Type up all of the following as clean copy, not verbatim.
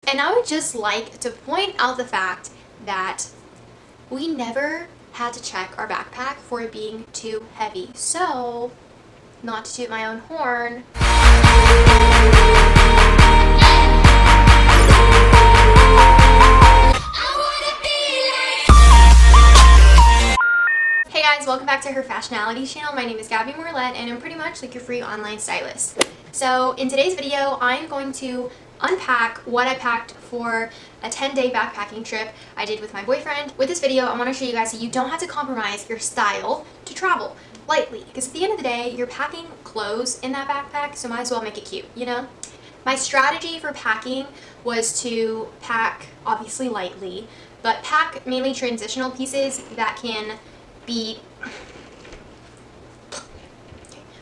And I would just like to point out the fact that we never had to check our backpack for it being too heavy. So, not to toot my own horn, hey guys, welcome back to her fashionality channel. My name is Gabby Morlett and I'm pretty much like your free online stylist. So in today's video, I'm going to unpack what I packed for a 10-day backpacking trip I did with my boyfriend. With this video, I want to show you guys that you don't have to compromise your style to travel lightly, because at the end of the day, you're packing clothes in that backpack, so might as well make it cute, you know? My strategy for packing was to pack obviously lightly, but pack mainly transitional pieces that can be...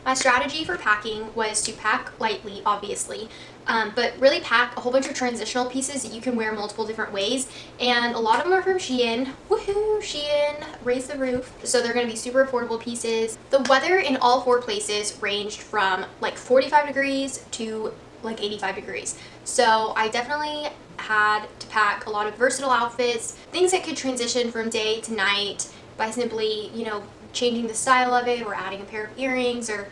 My strategy for packing was to pack lightly, obviously, but really pack a whole bunch of transitional pieces that you can wear multiple different ways, and a lot of them are from Shein. Woohoo! Shein, raise the roof. So they're going to be super affordable pieces. The weather in all four places ranged from like 45 degrees to like 85 degrees. So I definitely had to pack a lot of versatile outfits, things that could transition from day to night by simply, you know, changing the style of it or adding a pair of earrings or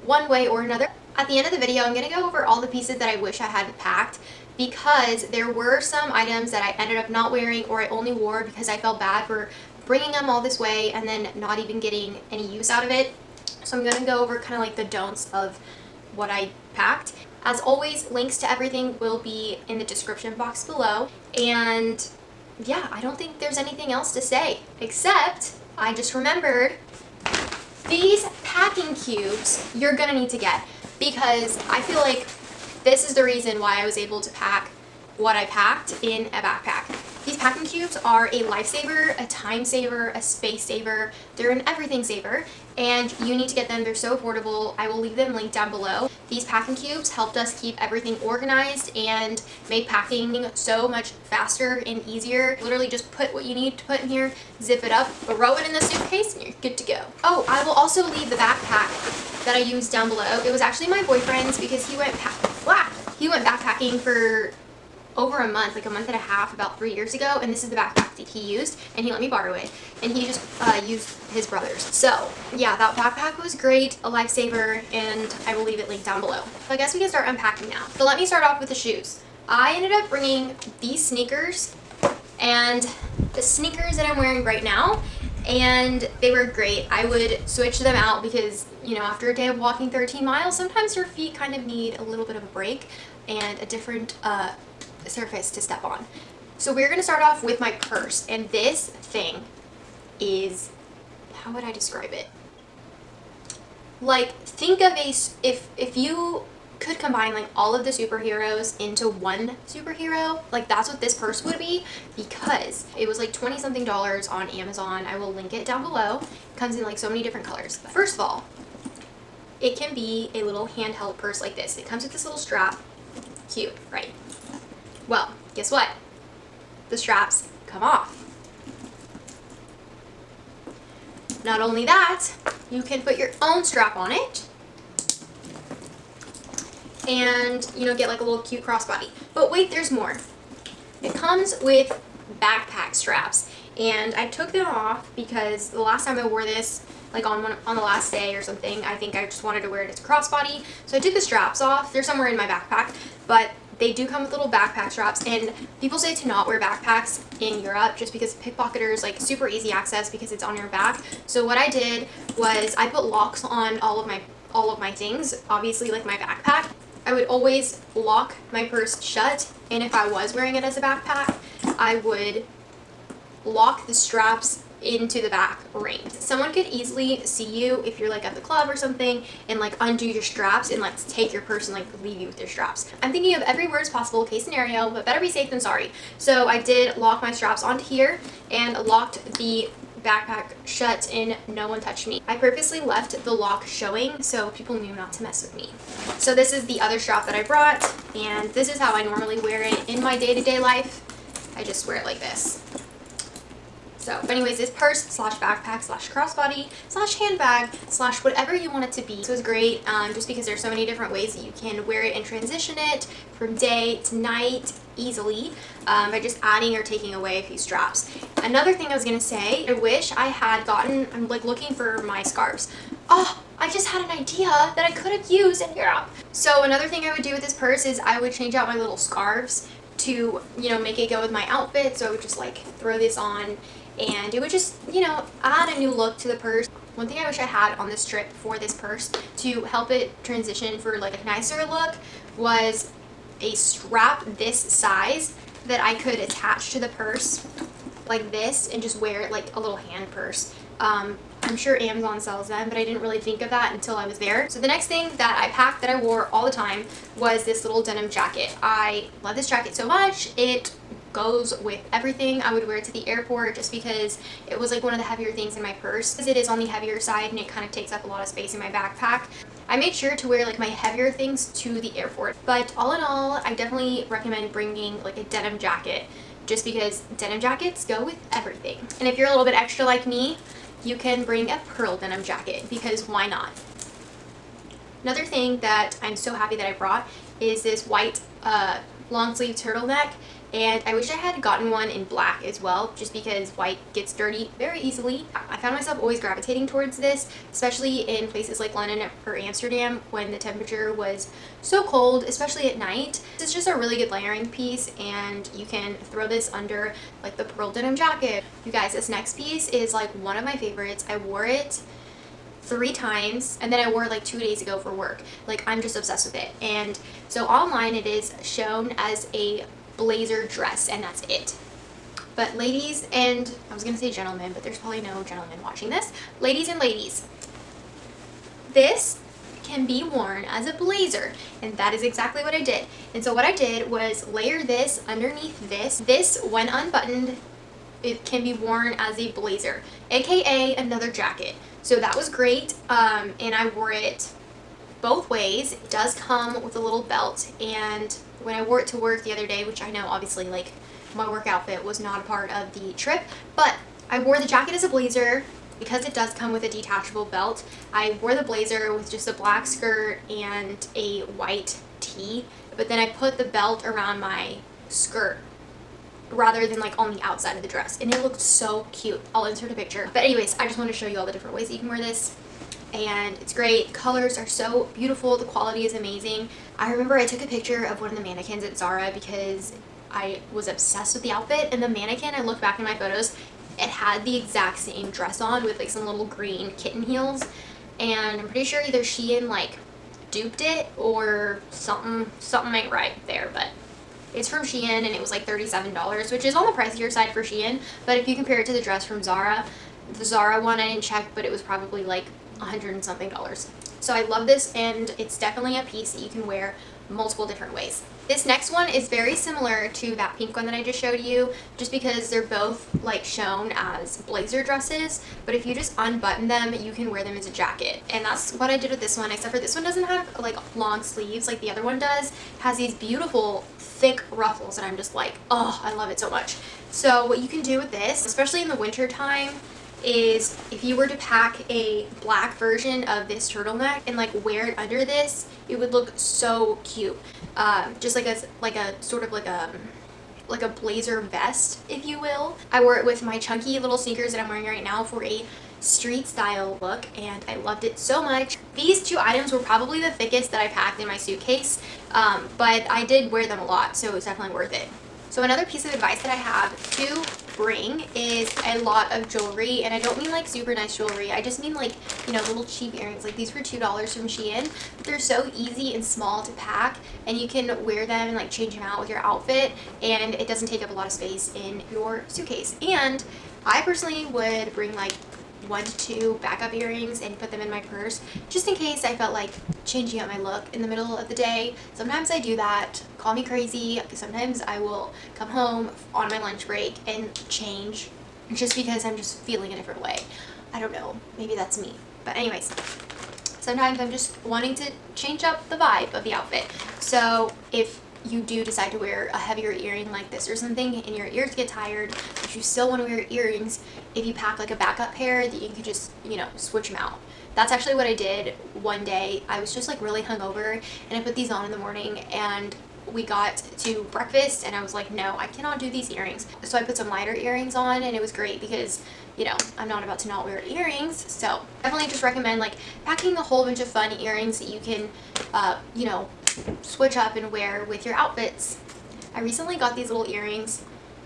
one way or another. At the end of the video, I'm going to go over all the pieces that I wish I hadn't packed, because there were some items that I ended up not wearing or I only wore because I felt bad for bringing them all this way and then not even getting any use out of it. So I'm going to go over kind of like the don'ts of what I packed. As always, links to everything will be in the description box below. And yeah, I don't think there's anything else to say, except I just remembered these packing cubes you're gonna need to get, because I feel like this is the reason why I was able to pack what I packed in a backpack. These packing cubes are a lifesaver, a time saver, a space saver. They're an everything saver, and you need to get them. They're so affordable. I will leave them linked down below. These packing cubes helped us keep everything organized and made packing so much faster and easier. Literally just put what you need to put in here, zip it up, throw it in the suitcase, and you're good to go. Oh, I will also leave the backpack that I used down below. It was actually my boyfriend's because he went backpacking for over a month, like a month and a half, about 3 years ago, and this is the backpack that he used, and he let me borrow it, and he just used his brother's. So yeah, that backpack was great, a lifesaver, and I will leave it linked down below. So I guess we can start unpacking now. So let me start off with the shoes. I ended up bringing these sneakers and the sneakers that I'm wearing right now, and they were great. I would switch them out because, you know, after a day of walking 13 miles, sometimes your feet kind of need a little bit of a break and a different surface to step on. So we're going to start off with my purse, and this thing is, how would I describe it? Like, think of if you could combine like all of the superheroes into one superhero, like that's what this purse would be, because it was like 20 something dollars on Amazon. I will link it down below. It comes in like so many different colors. First of all, it can be a little handheld purse like this. It comes with this little strap. Cute, right? Well, guess what? The straps come off. Not only that, you can put your own strap on it and, you know, get like a little cute crossbody. But wait, there's more. It comes with backpack straps, and I took them off because the last time I wore this, like on the last day or something, I think I just wanted to wear it as a crossbody. So I took the straps off. They're somewhere in my backpack, but they do come with little backpack straps, and people say to not wear backpacks in Europe just because pickpocketers like super easy access because it's on your back. So what I did was I put locks on all of my things, obviously like my backpack. I would always lock my purse shut, and if I was wearing it as a backpack, I would lock the straps into the back ring. Someone could easily see you if you're like at the club or something and like undo your straps and like take your purse and like leave you with your straps. I'm thinking of every worst possible case scenario, but better be safe than sorry. So I did lock my straps onto here and locked the backpack shut, and no one touched me. I purposely left the lock showing so people knew not to mess with me. So this is the other strap that I brought, and this is how I normally wear it in my day-to-day life. I just wear it like this. So anyways, this purse slash backpack slash crossbody slash handbag slash whatever you want it to be. So it's great just because there's so many different ways that you can wear it and transition it from day to night. easily by just adding or taking away a few straps. Another thing I was gonna say, I wish I had gotten, I'm like looking for my scarves. Oh, I just had an idea that I could have used in Europe. So another thing I would do with this purse is I would change out my little scarves to, you know, make it go with my outfit. So I would just like throw this on and it would just, you know, add a new look to the purse. One thing I wish I had on this trip for this purse to help it transition for like a nicer look was a strap this size that I could attach to the purse like this and just wear it like a little hand purse. I'm sure Amazon sells them, but I didn't really think of that until I was there. So the next thing that I packed that I wore all the time was this little denim jacket. I love this jacket so much. It goes with everything. I would wear it to the airport just because it was like one of the heavier things in my purse, because it is on the heavier side and it kind of takes up a lot of space in my backpack. I made sure to wear like my heavier things to the airport, but all in all, I definitely recommend bringing like a denim jacket just because denim jackets go with everything. And if you're a little bit extra like me, you can bring a pearl denim jacket because why not? Another thing that I'm so happy that I brought is this white long sleeve turtleneck, and I wish I had gotten one in black as well just because white gets dirty very easily. I found myself always gravitating towards this, especially in places like London or Amsterdam when the temperature was so cold, especially at night. This is just a really good layering piece and you can throw this under like the pearl denim jacket. You guys, this next piece is like one of my favorites. I wore it 3 times and then I wore it like 2 days ago for work. Like I'm just obsessed with it. And so online it is shown as a blazer dress and that's it. But ladies, and I was gonna say gentlemen, but there's probably no gentlemen watching this. Ladies and ladies, this can be worn as a blazer, and that is exactly what I did. And so what I did was layer this underneath this. This, when unbuttoned, it can be worn as a blazer, aka another jacket. So that was great, and I wore it both ways. It does come with a little belt, and when I wore it to work the other day, which I know obviously like my work outfit was not a part of the trip, but I wore the jacket as a blazer because it does come with a detachable belt. I wore the blazer with just a black skirt and a white tee, but then I put the belt around my skirt rather than like on the outside of the dress, and it looked so cute. I'll insert a picture. But anyways, I just want to show you all the different ways that you can wear this, and it's great. The colors are so beautiful. The quality is amazing. I remember I took a picture of one of the mannequins at Zara because I was obsessed with the outfit, and the mannequin, I looked back in my photos, it had the exact same dress on with like some little green kitten heels, and I'm pretty sure either Shein like duped it or something ain't right there, but it's from Shein and it was like $37, which is on the pricier side for Shein, but if you compare it to the dress from Zara, the Zara one I didn't check, but it was probably like $100 and something. So I love this, and it's definitely a piece that you can wear multiple different ways. This next one is very similar to that pink one that I just showed you, just because they're both like shown as blazer dresses, but if you just unbutton them, you can wear them as a jacket. And that's what I did with this one, except for this one doesn't have like long sleeves like the other one does. It has these beautiful thick ruffles, and I'm just like, oh, I love it so much. So what you can do with this, especially in the winter time, is if you were to pack a black version of this turtleneck and like wear it under this, it would look so cute. Just like a sort of like a blazer vest, if you will. I wore it with my chunky little sneakers that I'm wearing right now for a street style look, and I loved it so much. These 2 items were probably the thickest that I packed in my suitcase, but I did wear them a lot, so it was definitely worth it. So another piece of advice that I have to bring is a lot of jewelry, and I don't mean like super nice jewelry. I just mean like, you know, little cheap earrings. Like these were $2 from Shein, but they're so easy and small to pack, and you can wear them and like change them out with your outfit, and it doesn't take up a lot of space in your suitcase. And I personally would bring like 1 to 2 backup earrings and put them in my purse just in case I felt like changing up my look in the middle of the day. Sometimes I do that. Call me crazy. Sometimes I will come home on my lunch break and change just because I'm just feeling a different way. I don't know. Maybe that's me. But anyways, sometimes I'm just wanting to change up the vibe of the outfit. So if you do decide to wear a heavier earring like this or something and your ears get tired but you still want to wear earrings, if you pack like a backup pair, that you can just, you know, switch them out. That's actually what I did one day. I was just like really hungover, and I put these on in the morning, and we got to breakfast and I was like, no, I cannot do these earrings. So I put some lighter earrings on and it was great because, you know, I'm not about to not wear earrings. So definitely just recommend like packing a whole bunch of fun earrings that you can, you know, switch up and wear with your outfits. I recently got these little earrings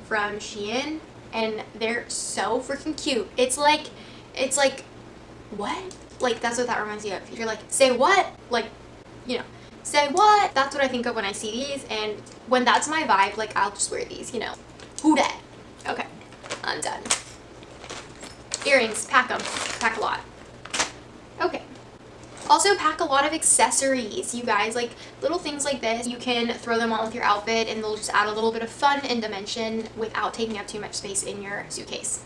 from Shein and they're so freaking cute. It's like, what? Like, that's what that reminds me of. You're like, say what? Like, you know, say what? That's what I think of when I see these, and when that's my vibe, like, I'll just wear these, you know. Who dat? Okay, I'm done. Earrings, pack them. Pack a lot. Okay. Also pack a lot of accessories, you guys, like little things like this. You can throw them on with your outfit and they'll just add a little bit of fun and dimension without taking up too much space in your suitcase.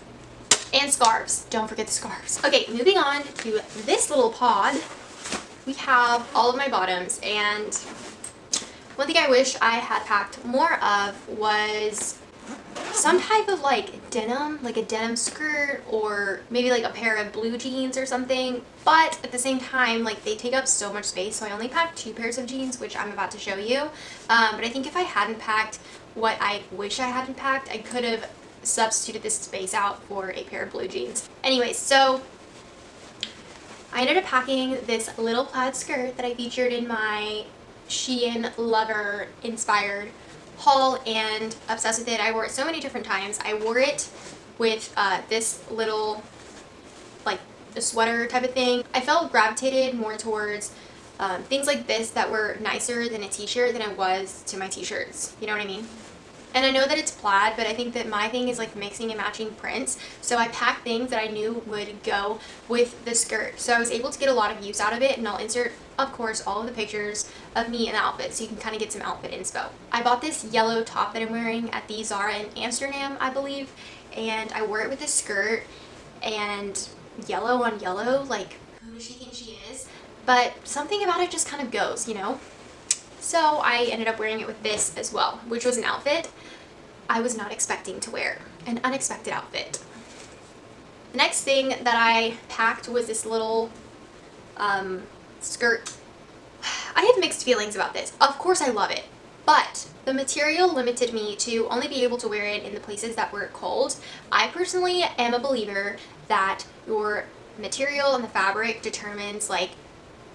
And scarves. Don't forget the scarves. Okay, moving on to this little pod. We have all of my bottoms, and one thing I wish I had packed more of was some type of like denim, like a denim skirt, or maybe like a pair of blue jeans or something. But at the same time, like they take up so much space, so I only packed 2 pairs of jeans, which I'm about to show you. But I think if I hadn't packed what I wish I hadn't packed, I could have substituted this space out for a pair of blue jeans. Anyways, so I ended up packing this little plaid skirt that I featured in my Shein Lover inspired haul, and obsessed with it. I wore it so many different times. I wore it with this little like a sweater type of thing. I felt gravitated more towards things like this that were nicer than a t-shirt than I was to my t-shirts. You know what I mean? And I know that it's plaid, but I think that my thing is like mixing and matching prints. So I packed things that I knew would go with the skirt. So I was able to get a lot of use out of it, and I'll insert, of course, all of the pictures of me in the outfit so you can kind of get some outfit inspo. I bought this yellow top that I'm wearing at the Zara in Amsterdam, I believe, and I wore it with this skirt, and yellow on yellow, like, who does she think she is? But something about it just kind of goes, you know? So I ended up wearing it with this as well, which was an outfit I was not expecting to wear. An unexpected outfit. The next thing that I packed was this little skirt. I have mixed feelings about this. Of course I love it, but the material limited me to only be able to wear it in the places that were cold. I personally am a believer that your material and the fabric determines like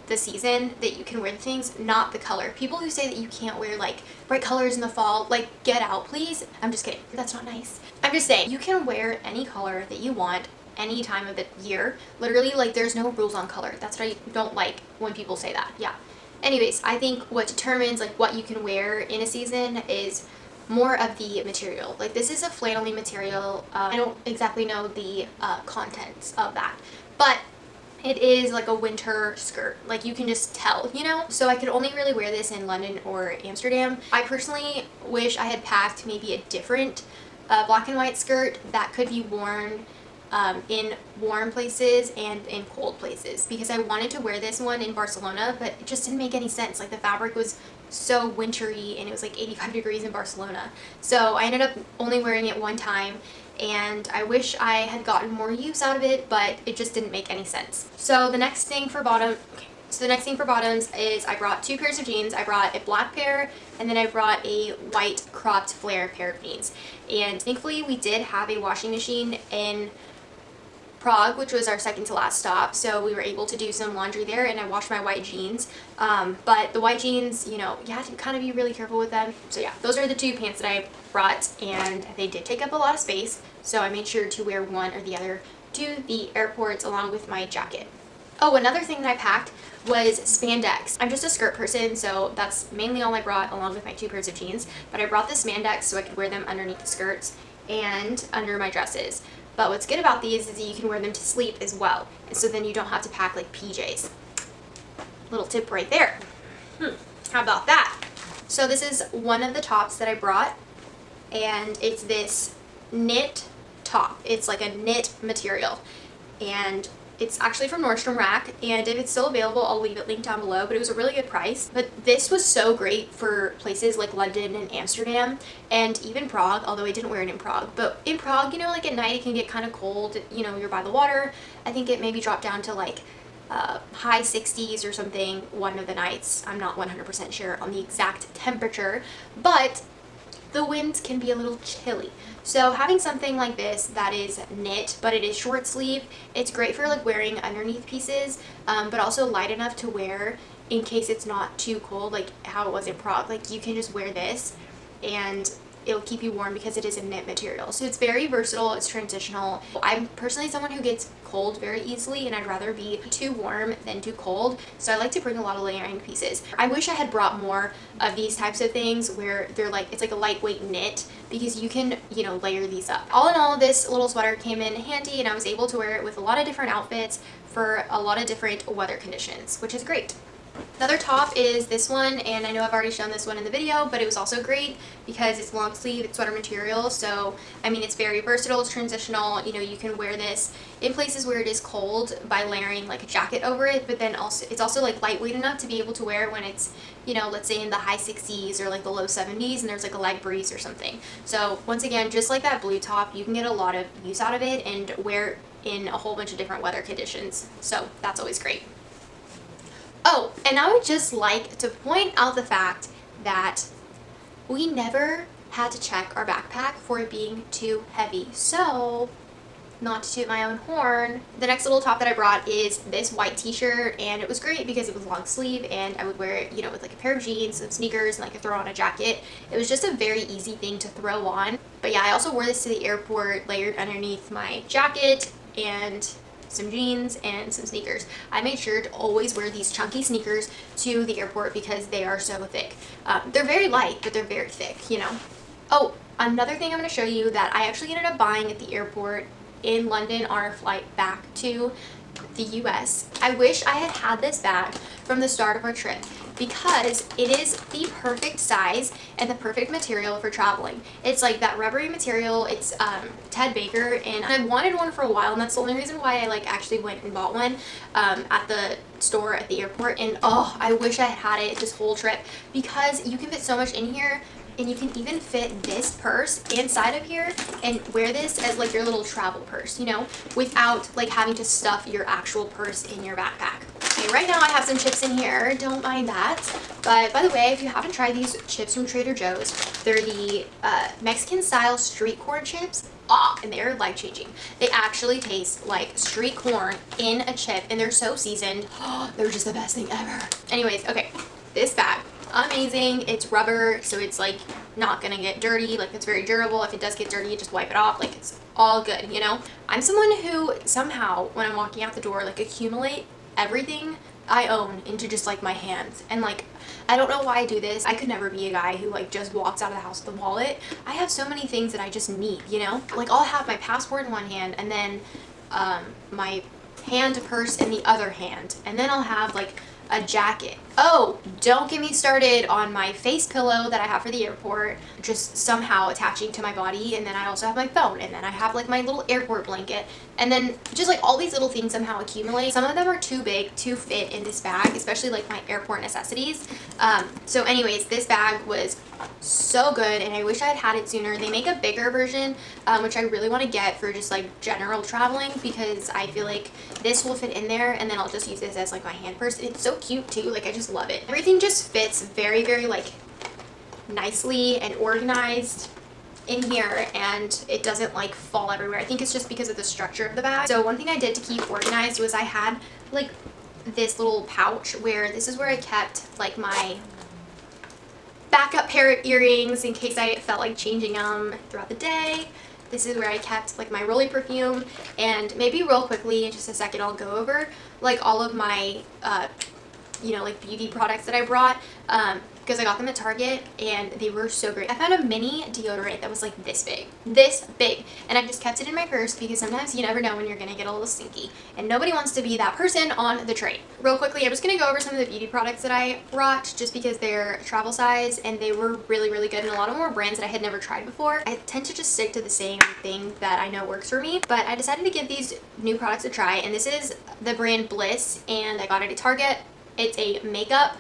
the season that you can wear the things, not the color. People who say that you can't wear like bright colors in the fall, like get out please. I'm just kidding, that's not nice. I'm just saying you can wear any color that you want any time of the year. Literally, like there's no rules on color. That's what I don't like when people say that. Yeah. Anyways, I think what determines like what you can wear in a season is more of the material. Like this is a flannel-y material. I don't exactly know the contents of that, but it is like a winter skirt, like you can just tell, you know? So I could only really wear this in London or Amsterdam. I personally wish I had packed maybe a different black and white skirt that could be worn in warm places and in cold places, because I wanted to wear this one in Barcelona, but it just didn't make any sense. Like the fabric was so wintry and it was like 85 degrees in Barcelona. So I ended up only wearing it one time, and I wish I had gotten more use out of it, but it just didn't make any sense. So the next thing for bottoms is I brought 2 pairs of jeans. I brought a black pair, and then I brought a white cropped flare pair of jeans. And thankfully we did have a washing machine in Prague, which was our second to last stop, so we were able to do some laundry there, and I washed my white jeans. But the white jeans, you know, you have to kind of be really careful with them. So yeah, those are the 2 pants that I brought, and they did take up a lot of space, so I made sure to wear one or the other to the airports along with my jacket. Oh, another thing that I packed was spandex. I'm just a skirt person, so that's mainly all I brought along with my 2 pairs of jeans, but I brought the spandex so I could wear them underneath the skirts and under my dresses. But what's good about these is that you can wear them to sleep as well, and so then you don't have to pack like PJs. Little tip right there. How about that? So this is one of the tops that I brought, and it's this knit top. It's like a knit material, and it's actually from Nordstrom Rack, and if it's still available, I'll leave it linked down below, but it was a really good price. But this was so great for places like London and Amsterdam, and even Prague, although I didn't wear it in Prague. But in Prague, you know, like at night it can get kind of cold, you know, you're by the water. I think it maybe dropped down to like high 60s or something one of the nights. I'm not 100% sure on the exact temperature, but the winds can be a little chilly. So having something like this that is knit, but it is short sleeve, it's great for like wearing underneath pieces, but also light enough to wear in case it's not too cold, like how it was in Prague. Like you can just wear this and it'll keep you warm because it is a knit material. So it's very versatile, it's transitional. I'm personally someone who gets cold very easily and I'd rather be too warm than too cold. So I like to bring a lot of layering pieces. I wish I had brought more of these types of things where they're like, it's like a lightweight knit because you can, you know, layer these up. All in all, this little sweater came in handy and I was able to wear it with a lot of different outfits for a lot of different weather conditions, which is great. Another top is this one, and I know I've already shown this one in the video, but it was also great because it's long sleeve, it's sweater material, so I mean it's very versatile, it's transitional, you know, you can wear this in places where it is cold by layering like a jacket over it, but then also it's also like lightweight enough to be able to wear it when it's, you know, let's say in the high 60s or like the low 70s and there's like a light breeze or something. So once again, just like that blue top, you can get a lot of use out of it and wear in a whole bunch of different weather conditions, so that's always great. Oh, and I would just like to point out the fact that we never had to check our backpack for it being too heavy. So, not to toot my own horn, the next little top that I brought is this white t-shirt, and it was great because it was long sleeve and I would wear it, you know, with like a pair of jeans, some sneakers, and I could throw on a jacket. It was just a very easy thing to throw on. But yeah, I also wore this to the airport layered underneath my jacket and some jeans and some sneakers. I made sure to always wear these chunky sneakers to the airport because they are so thick. They're very light, but they're very thick, you know. Oh, another thing I'm going to show you that I actually ended up buying at the airport in London on our flight back to the US. I wish I had had this bag from the start of our trip because it is the perfect size and the perfect material for traveling. It's like that rubbery material. It's Ted Baker, and I wanted one for a while, and that's the only reason why I like actually went and bought one at the store at the airport. And oh, I wish I had it this whole trip because you can fit so much in here. And you can even fit this purse inside of here and wear this as like your little travel purse, you know, without like having to stuff your actual purse in your backpack. Okay, right now I have some chips in here, don't mind that. But by the way, if you haven't tried these chips from Trader Joe's, they're the Mexican style street corn chips. And they're life-changing. They actually taste like street corn in a chip, and they're so seasoned. They're just the best thing ever. Anyways, okay, this bag. Amazing. It's rubber, so it's like not gonna get dirty. Like it's very durable. If it does get dirty, you just wipe it off. Like it's all good, you know. I'm someone who somehow when I'm walking out the door like accumulate everything I own into just like my hands, and like I don't know why I do this. I could never be a guy who like just walks out of the house with a wallet. I have so many things that I just need, you know. Like I'll have my passport in one hand and then my hand purse in the other hand, and then I'll have like a jacket. Oh, don't get me started on my face pillow that I have for the airport just somehow attaching to my body, and then I also have my phone, and then I have like my little airport blanket, and then just like all these little things somehow accumulate. Some of them are too big to fit in this bag, especially like my airport necessities. So anyways, this bag was so good and I wish I had had it sooner. They make a bigger version, which I really want to get for just like general traveling because I feel like this will fit in there, and then I'll just use this as like my hand purse. It's so cute too. Like I just love it. Everything just fits very, very like nicely and organized in here, and it doesn't like fall everywhere. I think it's just because of the structure of the bag. So one thing I did to keep organized was I had like this little pouch where this is where I kept like my backup pair of earrings in case I felt like changing them throughout the day. This is where I kept like my Rolly perfume, and maybe real quickly in just a second I'll go over like all of my you know, like beauty products that I brought because I got them at Target and they were so great. I found a mini deodorant that was like this big, and I just kept it in my purse because sometimes you never know when you're gonna get a little stinky, and nobody wants to be that person on the train. Real quickly, I'm just gonna go over some of the beauty products that I brought just because they're travel size and they were really, really good, and a lot of more brands that I had never tried before. I tend to just stick to the same thing that I know works for me, but I decided to give these new products a try, and this is the brand Bliss, and I got it at Target. It's a makeup.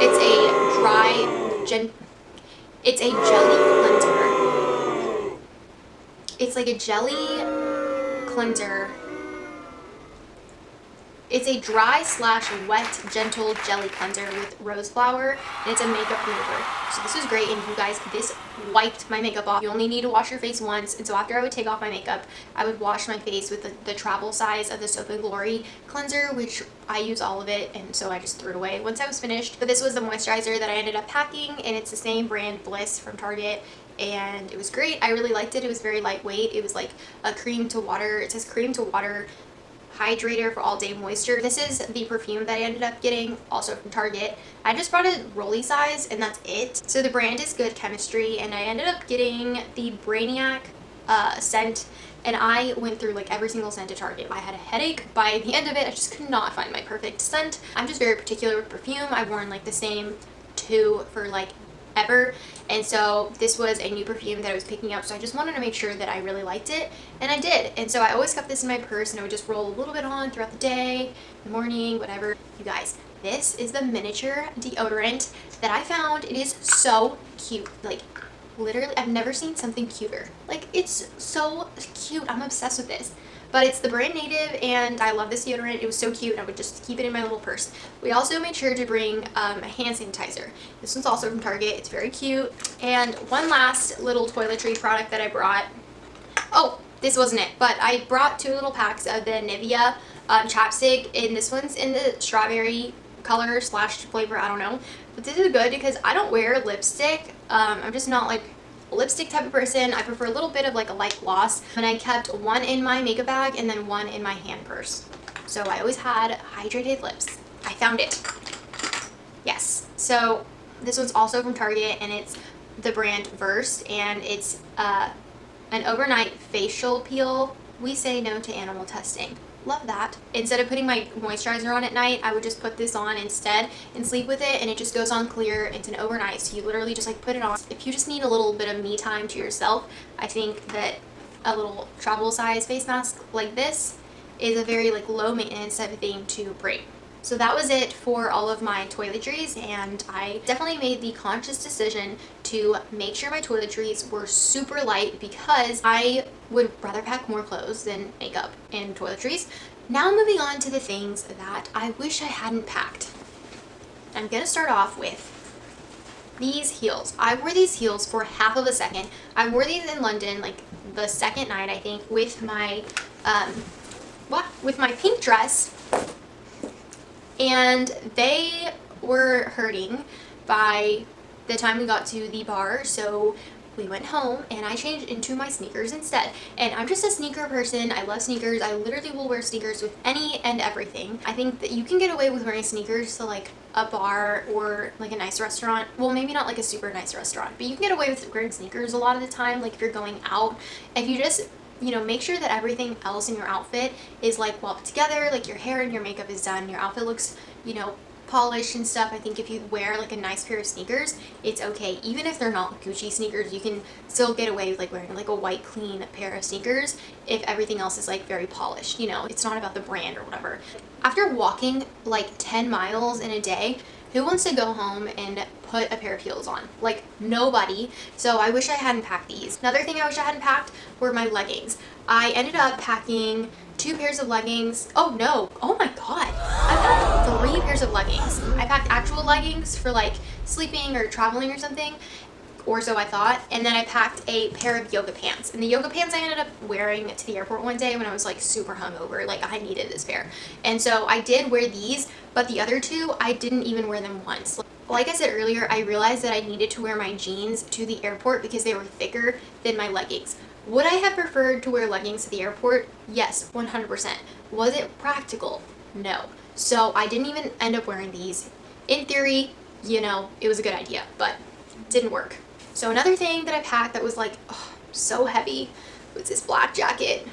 It's a it's a jelly cleanser. It's like a jelly cleanser. It's a dry slash wet gentle jelly cleanser with rose flower, and it's a makeup remover. So this was great, and you guys, this wiped my makeup off. You only need to wash your face once, and so after I would take off my makeup, I would wash my face with the travel size of the Soap & Glory cleanser, which I use all of it, and so I just threw it away once I was finished. But this was the moisturizer that I ended up packing, and it's the same brand, Bliss, from Target, and it was great. I really liked it. It was very lightweight. It was like a cream to water. It says cream to water hydrator for all day moisture. This is the perfume that I ended up getting, also from Target. I just brought a rolly size and that's it. So the brand is Good Chemistry, and I ended up getting the Brainiac scent, and I went through like every single scent at Target. I had a headache by the end of it. I just could not find my perfect scent. I'm just very particular with perfume. I've worn like the same two for like ever, and so this was a new perfume that I was picking up, so I just wanted to make sure that I really liked it, and I did. And so I always kept this in my purse, and I would just roll a little bit on throughout the day, the morning, whatever. You guys, this is the miniature deodorant that I found. It is so cute. Like, literally, I've never seen something cuter. Like, it's so cute. I'm obsessed with this. But it's the brand Native, and I love this deodorant. It was so cute. I would just keep it in my little purse. We also made sure to bring a hand sanitizer. This one's also from Target. It's very cute. And one last little toiletry product that I brought. Oh, this wasn't it, but I brought 2 little packs of the Nivea chapstick, and this one's in the strawberry color slash flavor, I don't know. But this is good because I don't wear lipstick. I'm just not like lipstick type of person. I prefer a little bit of like a light gloss, and I kept one in my makeup bag and then one in my hand purse, so I always had hydrated lips. I found it. Yes, so this one's also from Target, and it's the brand Versed, and it's an overnight facial peel. We say no to animal testing. Love that. Instead of putting my moisturizer on at night, I would just put this on instead and sleep with it, and it just goes on clear. It's an overnight, so you literally just like put it on. If you just need a little bit of me time to yourself, I think that a little travel size face mask like this is a very like low maintenance type of thing to bring. So that was it for all of my toiletries, and I definitely made the conscious decision to make sure my toiletries were super light because I would rather pack more clothes than makeup and toiletries. Now moving on to the things that I wish I hadn't packed. I'm gonna start off with these heels. I wore these heels for half of a second. I wore these in London like the second night, I think, with my pink dress, and they were hurting by the time we got to the bar, so we went home and I changed into my sneakers instead. And I'm just a sneaker person. I love sneakers. I literally will wear sneakers with any and everything. I think that you can get away with wearing sneakers to like a bar or like a nice restaurant. Well, maybe not like a super nice restaurant, but you can get away with wearing sneakers a lot of the time, like if you're going out. If you just, you know, make sure that everything else in your outfit is like well put together, like your hair and your makeup is done, your outfit looks, you know, polished and stuff. I think if you wear like a nice pair of sneakers, it's okay. Even if they're not Gucci sneakers, you can still get away with like wearing like a white clean pair of sneakers if everything else is like very polished, you know. It's not about the brand or whatever. After walking like 10 miles in a day, who wants to go home and put a pair of heels on? Like nobody. So I wish I hadn't packed these. Another thing I wish I hadn't packed were my leggings. I ended up packing 2 pairs of leggings. Oh no, oh my god, I packed 3 pairs of leggings. I packed actual leggings for like sleeping or traveling or something, or so I thought, and then I packed a pair of yoga pants. And the yoga pants I ended up wearing to the airport one day when I was like super hungover, like I needed this pair. And so I did wear these, but the other 2, I didn't even wear them once. Like I said earlier, I realized that I needed to wear my jeans to the airport because they were thicker than my leggings. Would I have preferred to wear leggings to the airport? Yes, 100%. Was it practical? No. So I didn't even end up wearing these. In theory, you know, it was a good idea, but it didn't work. So another thing that I packed that was like, oh, so heavy was this black jacket.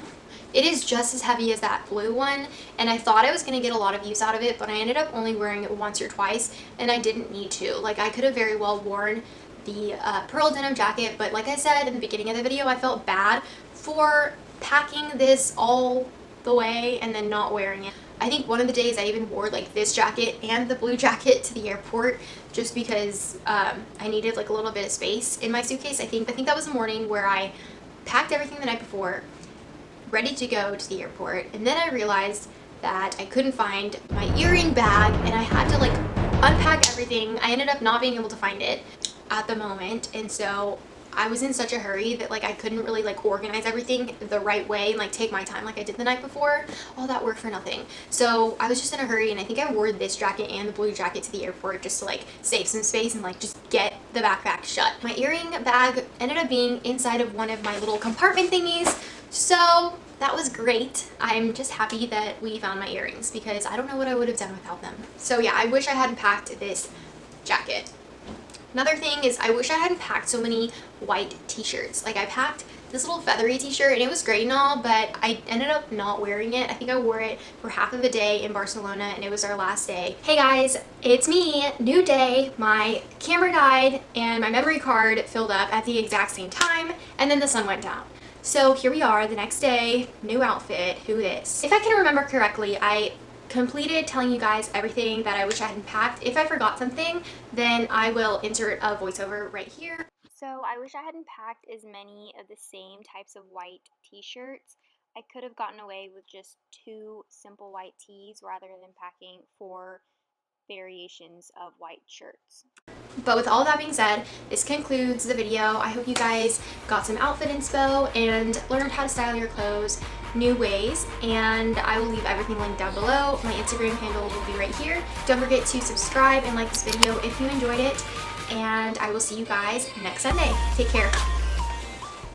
It is just as heavy as that blue one, and I thought I was going to get a lot of use out of it, but I ended up only wearing it once or twice, and I didn't need to. Like, I could have very well worn the pearl denim jacket, but like I said in the beginning of the video, I felt bad for packing this all the way and then not wearing it. I think one of the days I even wore like this jacket and the blue jacket to the airport just because I needed like a little bit of space in my suitcase. I think that was the morning where I packed everything the night before, ready to go to the airport, and then I realized that I couldn't find my earring bag, and I had to like unpack everything. I ended up not being able to find it at the moment, and so I was in such a hurry that like I couldn't really like organize everything the right way and like take my time like I did the night before. All that work for nothing. So I was just in a hurry, and I think I wore this jacket and the blue jacket to the airport just to like save some space and like just get the backpack shut. My earring bag ended up being inside of one of my little compartment thingies, so that was great. I'm just happy that we found my earrings because I don't know what I would have done without them. So yeah, I wish I hadn't packed this jacket. Another thing is I wish I hadn't packed so many white t-shirts. Like I packed this little feathery t-shirt and it was great and all, but I ended up not wearing it. I think I wore it for half of a day in Barcelona and it was our last day. Hey guys, it's me, new day. My camera died and my memory card filled up at the exact same time, and then the sun went down. So here we are the next day, new outfit, who this? If I can remember correctly, I completed telling you guys everything that I wish I hadn't packed. If I forgot something, then I will insert a voiceover right here. So I wish I hadn't packed as many of the same types of white t-shirts. I could have gotten away with just 2 simple white tees rather than packing 4 variations of white shirts. But with all that being said, this concludes the video. I hope you guys got some outfit inspo and learned how to style your clothes new ways, and I will leave everything linked down below. My Instagram handle will be right here. Don't forget to subscribe and like this video if you enjoyed it, and I will see you guys next Sunday. Take care.